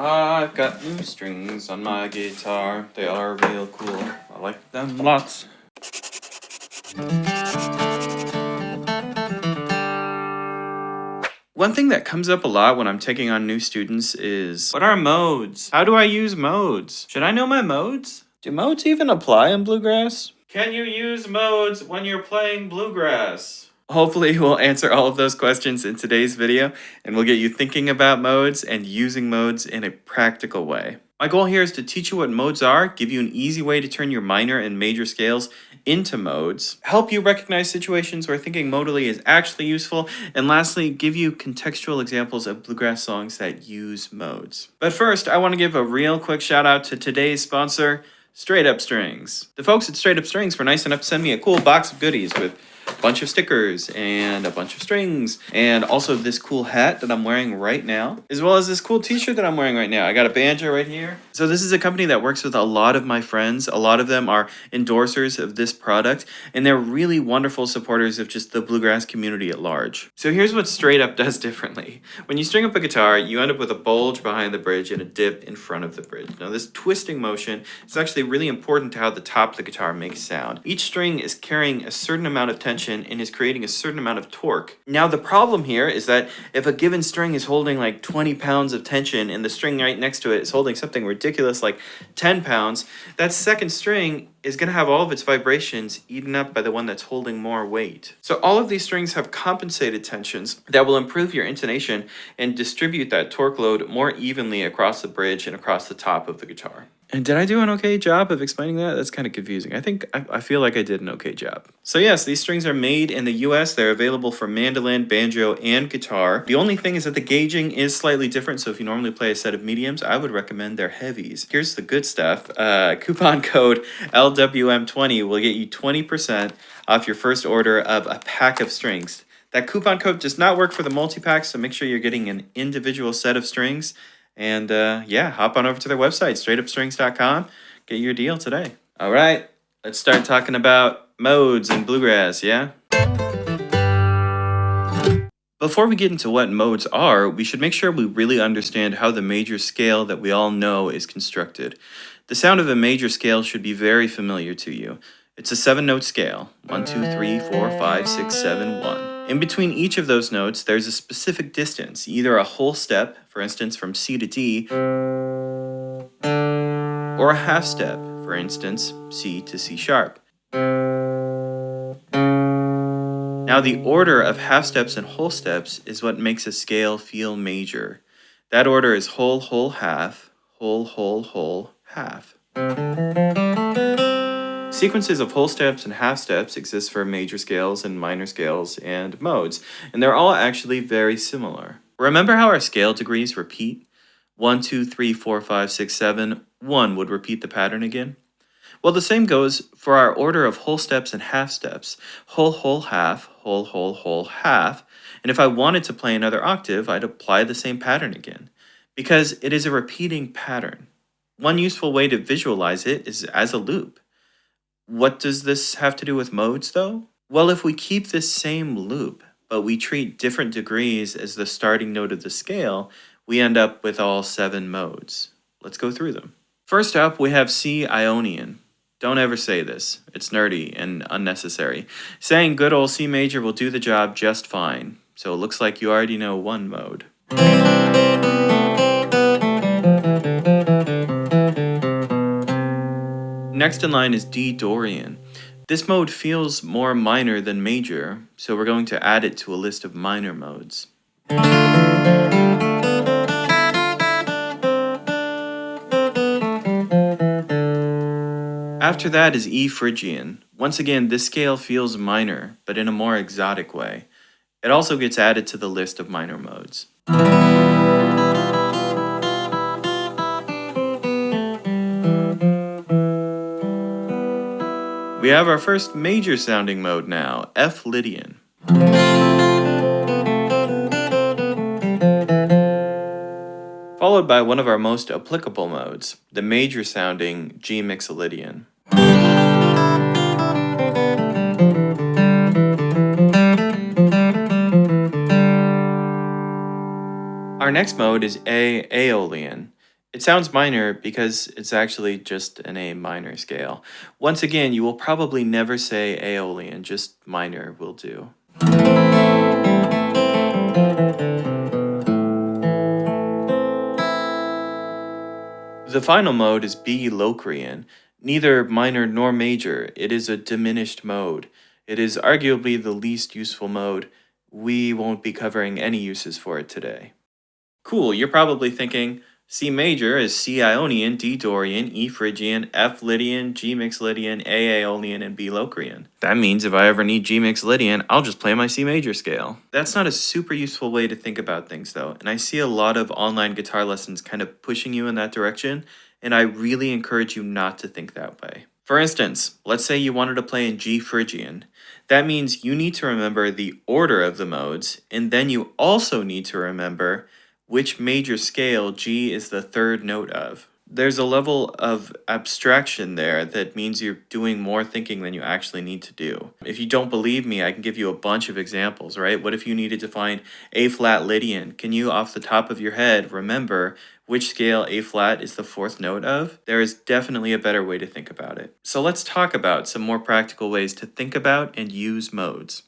I've got new strings on my guitar. They are real cool. I like them lots. One thing that comes up a lot when I'm taking on new students is, what are modes? How do I use modes? Should I know my modes? Do modes even apply in Bluegrass? Can you use modes when you're playing Bluegrass? Hopefully we'll answer all of those questions in today's video, and we'll get you thinking about modes and using modes in a practical way. My goal here is to teach you what modes are, give you an easy way to turn your minor and major scales into modes, help you recognize situations where thinking modally is actually useful, and lastly, give you contextual examples of Bluegrass songs that use modes. But first, I want to give a real quick shout out to today's sponsor, Straight Up Strings. The folks at Straight Up Strings were nice enough to send me a cool box of goodies with a bunch of stickers and a bunch of strings, and also this cool hat that I'm wearing right now, as well as this cool t-shirt that I'm wearing right now. I got a banjo right here. So this is a company that works with a lot of my friends. A lot of them are endorsers of this product, and they're really wonderful supporters of just the Bluegrass community at large. So here's what Straight Up does differently. When you string up a guitar, you end up with a bulge behind the bridge and a dip in front of the bridge. Now this twisting motion is actually really important to how the top of the guitar makes sound. Each string is carrying a certain amount of tension and is creating a certain amount of torque. Now the problem here is that if a given string is holding like 20 pounds of tension and the string right next to it is holding something ridiculous like 10 pounds, that second string is going to have all of its vibrations eaten up by the one that's holding more weight. So all of these strings have compensated tensions that will improve your intonation and distribute that torque load more evenly across the bridge and across the top of the guitar. And did I do an okay job of explaining that? That's kind of confusing. I feel like I did an okay job. So yes, these strings are made in the US. They're available for mandolin, banjo, and guitar. The only thing is that the gauging is slightly different, so if you normally play a set of mediums, I would recommend their heavies. Here's the good stuff. Coupon code LWM20 will get you 20% off your first order of a pack of strings. That coupon code does not work for the multi-pack, so make sure you're getting an individual set of strings. And yeah, hop on over to their website, straightupstrings.com. Get your deal today. All right, let's start talking about modes in Bluegrass, yeah? Before we get into what modes are, we should make sure we really understand how the major scale that we all know is constructed. The sound of a major scale should be very familiar to you. It's a 7-note scale, 1, 2, 3, 4, 5, 6, 7, 1. In between each of those notes, there's a specific distance, either a whole step, for instance, from C to D, or a half step, for instance, C to C sharp. Now, the order of half steps and whole steps is what makes a scale feel major. That order is whole, whole, half, whole, whole, whole, half. Sequences of whole steps and half steps exist for major scales and minor scales and modes, and they're all actually very similar. Remember how our scale degrees repeat? 1, 2, 3, 4, 5, 6, 7, 1 would repeat the pattern again? Well, the same goes for our order of whole steps and half steps. Whole, whole, half, whole, whole, whole, half. And if I wanted to play another octave, I'd apply the same pattern again, because it is a repeating pattern. One useful way to visualize it is as a loop. What does this have to do with modes, though? Well, if we keep this same loop, but we treat different degrees as the starting note of the scale, we end up with all 7 modes. Let's go through them. First up, we have C Ionian. Don't ever say this. It's nerdy and unnecessary. Saying good old C major will do the job just fine. So it looks like you already know one mode. Next in line is D Dorian. This mode feels more minor than major, so we're going to add it to a list of minor modes. After that is E Phrygian. Once again, this scale feels minor, but in a more exotic way. It also gets added to the list of minor modes. We have our first major sounding mode now, F Lydian. Followed by one of our most applicable modes, the major sounding G Mixolydian. Our next mode is A Aeolian. It sounds minor because it's actually just an A minor scale. Once again, you will probably never say Aeolian, just minor will do. The final mode is B Locrian, neither minor nor major. It is a diminished mode. It is arguably the least useful mode. We won't be covering any uses for it today. Cool, you're probably thinking C major is C Ionian, D Dorian, E Phrygian, F Lydian, G mixed Lydian, A Aeolian, and B Locrian. That means if I ever need G mixed Lydian, I'll just play my C major scale. That's not a super useful way to think about things though, and I see a lot of online guitar lessons kind of pushing you in that direction, and I really encourage you not to think that way. For instance, let's say you wanted to play in G Phrygian. That means you need to remember the order of the modes, and then you also need to remember which major scale G is the third note of. There's a level of abstraction there that means you're doing more thinking than you actually need to do. If you don't believe me, I can give you a bunch of examples, right? What if you needed to find A flat Lydian? Can you, off the top of your head, remember which scale A flat is the fourth note of? There is definitely a better way to think about it. So let's talk about some more practical ways to think about and use modes.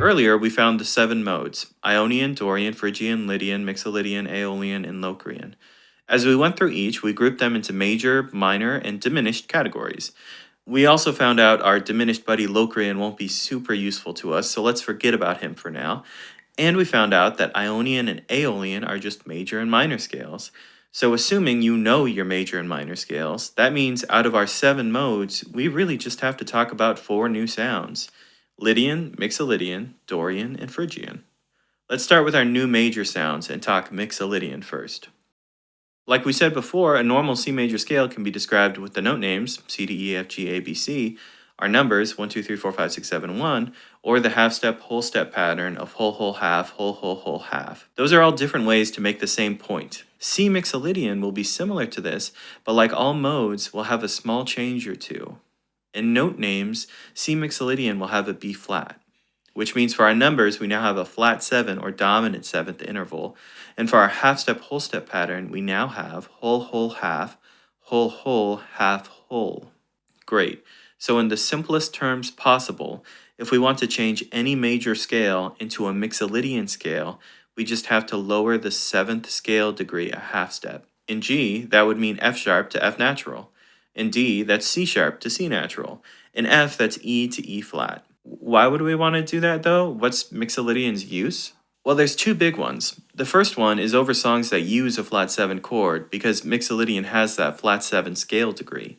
Earlier, we found the 7 modes: Ionian, Dorian, Phrygian, Lydian, Mixolydian, Aeolian, and Locrian. As we went through each, we grouped them into major, minor, and diminished categories. We also found out our diminished buddy Locrian won't be super useful to us, so let's forget about him for now. And we found out that Ionian and Aeolian are just major and minor scales. So assuming you know your major and minor scales, that means out of our 7 modes, we really just have to talk about 4 new sounds: Lydian, Mixolydian, Dorian, and Phrygian. Let's start with our new major sounds and talk Mixolydian first. Like we said before, a normal C major scale can be described with the note names C, D, E, F, G, A, B, C, our numbers 1, 2, 3, 4, 5, 6, 7, 1, or the half step, whole step pattern of whole, whole, half, whole, whole, whole, half. Those are all different ways to make the same point. C Mixolydian will be similar to this, but like all modes, will have a small change or two. In note names, C Mixolydian will have a B flat, which means for our numbers, we now have a flat 7 or dominant 7th interval. And for our half step, whole step pattern, we now have whole, whole, half, whole. Great. So in the simplest terms possible, if we want to change any major scale into a Mixolydian scale, we just have to lower the 7th scale degree a half step. In G, that would mean F sharp to F natural. In D, that's C sharp to C natural. In F, that's E to E flat. Why would we want to do that though? What's Mixolydian's use? Well, there's 2 big ones. The first one is over songs that use a flat 7 chord because Mixolydian has that flat 7 scale degree.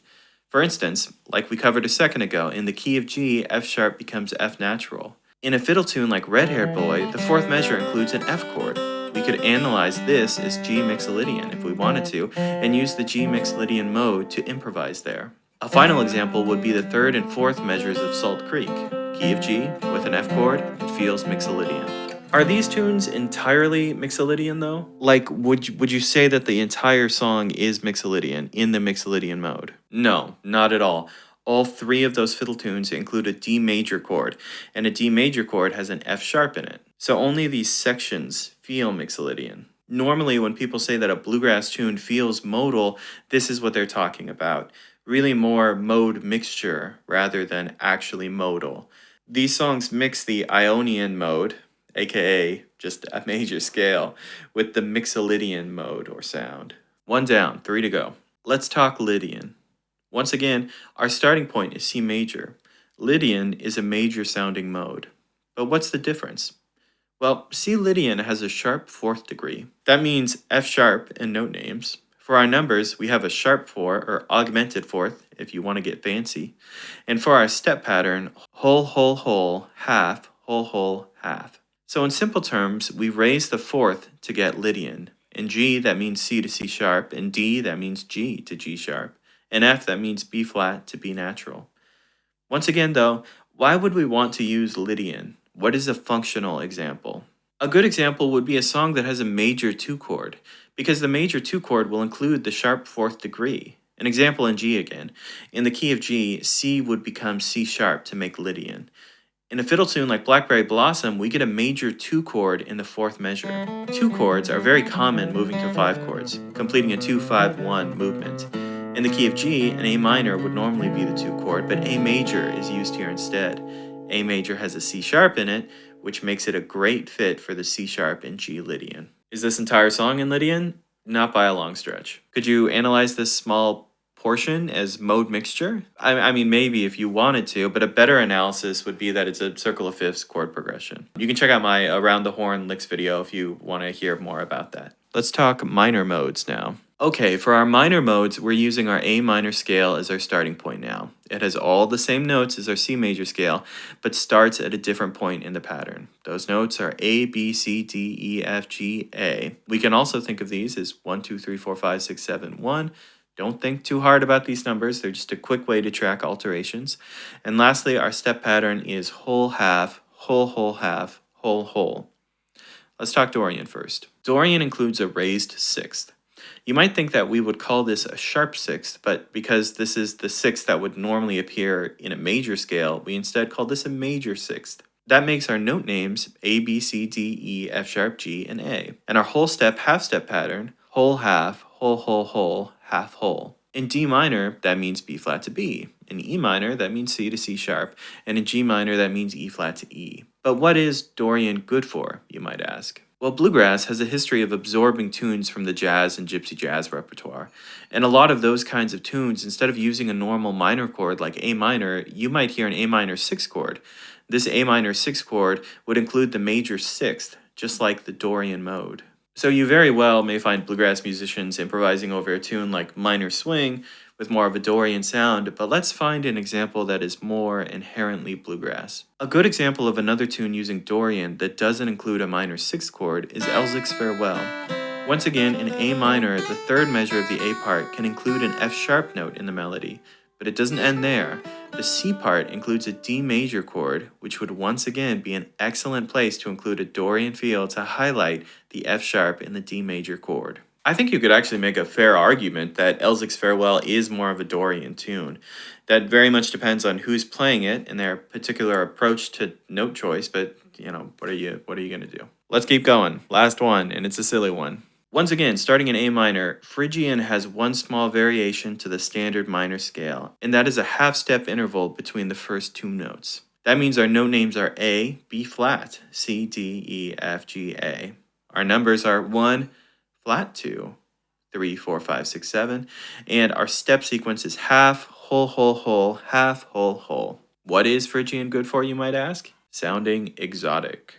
For instance, like we covered a second ago, in the key of G, F sharp becomes F natural. In a fiddle tune like Red Haired Boy, the 4th measure includes an F chord. We could analyze this as G Mixolydian if we wanted to, and use the G Mixolydian mode to improvise there. A final example would be the 3rd and 4th measures of Salt Creek. Key of G with an F chord, it feels Mixolydian. Are these tunes entirely Mixolydian though? Like, would you say that the entire song is Mixolydian in the Mixolydian mode? No, not at all. All 3 of those fiddle tunes include a D major chord, and a D major chord has an F sharp in it. So only these sections feel Mixolydian. Normally, when people say that a bluegrass tune feels modal, this is what they're talking about. Really more mode mixture rather than actually modal. These songs mix the Ionian mode, aka just a major scale, with the Mixolydian mode or sound. 1 down, 3 to go. Let's talk Lydian. Once again, our starting point is C major. Lydian is a major sounding mode. But what's the difference? Well, C Lydian has a sharp 4th degree. That means F sharp in note names. For our numbers, we have a sharp 4 or augmented 4th if you want to get fancy. And for our step pattern, whole, half, whole, half. So in simple terms, we raise the 4th to get Lydian. In G, that means C to C sharp. In D, that means G to G sharp. In F, that means B flat to B natural. Once again, though, why would we want to use Lydian? What is a functional example? A good example would be a song that has a major 2 chord, because the major 2 chord will include the sharp 4th degree. An example in G again. In the key of G, C would become C sharp to make Lydian. In a fiddle tune like Blackberry Blossom, we get a major 2 chord in the 4th measure. 2 chords are very common moving to 5 chords, completing a 2-5-1 movement. In the key of G, an A minor would normally be the 2 chord, but A major is used here instead. A major has a C sharp in it, which makes it a great fit for the C sharp in G Lydian. Is this entire song in Lydian? Not by a long stretch. Could you analyze this small portion as mode mixture? I mean, maybe if you wanted to, but a better analysis would be that it's a circle of fifths chord progression. You can check out my Around the Horn licks video if you want to hear more about that. Let's talk minor modes now. Okay, for our minor modes, we're using our A minor scale as our starting point now. It has all the same notes as our C major scale, but starts at a different point in the pattern. Those notes are A, B, C, D, E, F, G, A. We can also think of these as 1, 2, 3, 4, 5, 6, 7, 1. Don't think too hard about these numbers. They're just a quick way to track alterations. And lastly, our step pattern is whole, half, whole, whole, half, whole, whole. Let's talk Dorian first. Dorian includes a raised sixth. You might think that we would call this a sharp sixth, but because this is the sixth that would normally appear in a major scale, we instead call this a major sixth. That makes our note names A, B, C, D, E, F sharp, G, and A. And our whole step, half step pattern, whole, half, whole, whole, whole, half, whole. In D minor, that means B flat to B. In E minor, that means C to C sharp. And in G minor, that means E flat to E. But what is Dorian good for, you might ask? Well, bluegrass has a history of absorbing tunes from the jazz and gypsy jazz repertoire. And a lot of those kinds of tunes, instead of using a normal minor chord like A minor, you might hear an A minor 6 chord. This A minor 6 chord would include the major sixth, just like the Dorian mode. So you very well may find bluegrass musicians improvising over a tune like Minor Swing with more of a Dorian sound, but let's find an example that is more inherently bluegrass. A good example of another tune using Dorian that doesn't include a minor 6th chord is Elzic's Farewell. Once again, in A minor, the third measure of the A part can include an F sharp note in the melody, but it doesn't end there. The C part includes a D major chord, which would once again be an excellent place to include a Dorian feel to highlight the F sharp in the D major chord. I think you could actually make a fair argument that Elzic's Farewell is more of a Dorian tune. That very much depends on who's playing it and their particular approach to note choice, but what are you going to do? Let's keep going. Last one, and it's a silly one. Once again, starting in A minor, Phrygian has one small variation to the standard minor scale, and that is a half-step interval between the first two notes. That means our note names are A, B flat, C, D, E, F, G, A. Our numbers are 1, flat 2, 3, 4, 5, 6, 7, and our step sequence is half, whole, whole, whole, half, whole, whole. What is Phrygian good for, you might ask? Sounding exotic.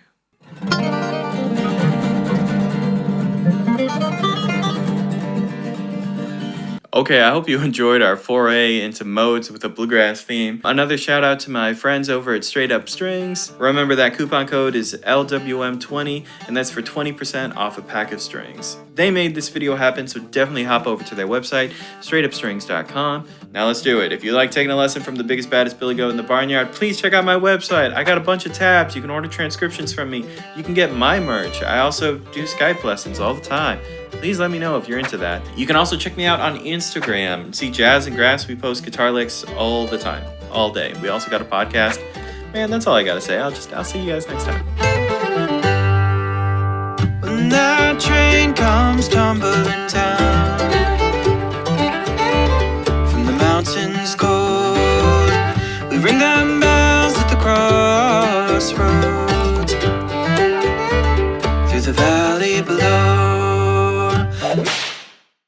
Okay, I hope you enjoyed our foray into modes with a bluegrass theme. Another shout out to my friends over at Straight Up Strings. Remember that coupon code is LWM20, and that's for 20% off a pack of strings. They made this video happen, so definitely hop over to their website, straightupstrings.com. Now let's do it. If you like taking a lesson from the biggest, baddest Billy Goat in the barnyard, please check out my website. I got a bunch of tabs. You can order transcriptions from me. You can get my merch. I also do Skype lessons all the time. Please let me know if you're into that. You can also check me out on Instagram. See Jazz and Grass. We post guitar licks all the time, all day. We also got a podcast. Man, that's all I gotta say. I'll see you guys next time. When that train